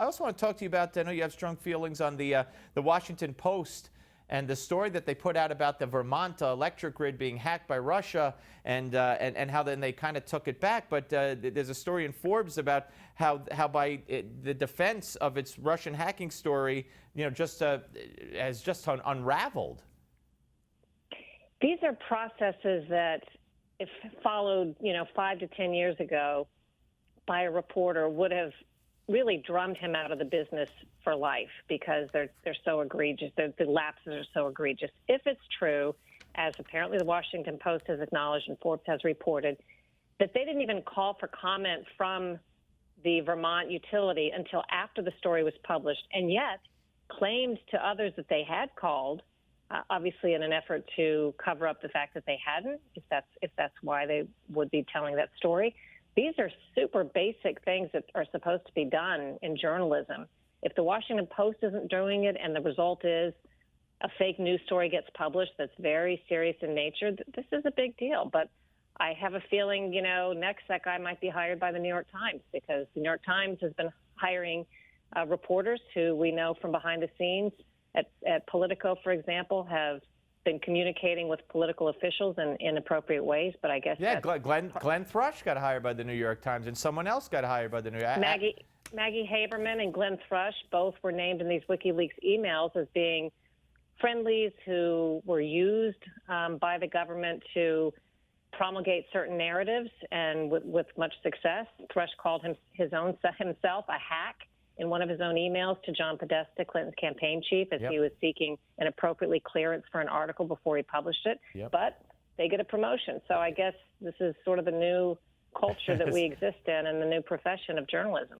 I also want to talk to you about, I know you have strong feelings on the Washington Post and the story that they put out about the Vermont electric grid being hacked by Russia, and how then they kind of took it back. But there's a story in Forbes about how by the defense of its Russian hacking story, just has just unraveled. These are processes that, if followed, 5 to 10 years ago by a reporter, would have really drummed him out of the business for life, because they're so egregious. The lapses are so egregious. If it's true, as apparently the Washington Post has acknowledged and Forbes has reported, that they didn't even call for comment from the Vermont utility until after the story was published, and yet claimed to others that they had called, obviously in an effort to cover up the fact that they hadn't, if that's why they would be telling that story. These are super basic things that are supposed to be done in journalism. If the Washington Post isn't doing it and the result is a fake news story gets published that's very serious in nature, this is a big deal. But I have a feeling, next that guy might be hired by the New York Times, because the New York Times has been hiring reporters who we know from behind the scenes at Politico, for example, have been communicating with political officials in inappropriate ways. But I guess Glenn Thrush got hired by the New York Times, and someone else got hired by the New York. Maggie Haberman and Glenn Thrush both were named in these WikiLeaks emails as being friendlies who were used by the government to promulgate certain narratives, and with much success. Thrush called himself a hack in one of his own emails to John Podesta, Clinton's campaign chief, as he was seeking an appropriately clearance for an article before he published it. But they get a promotion. So I guess this is sort of the new culture that we exist in and the new profession of journalism.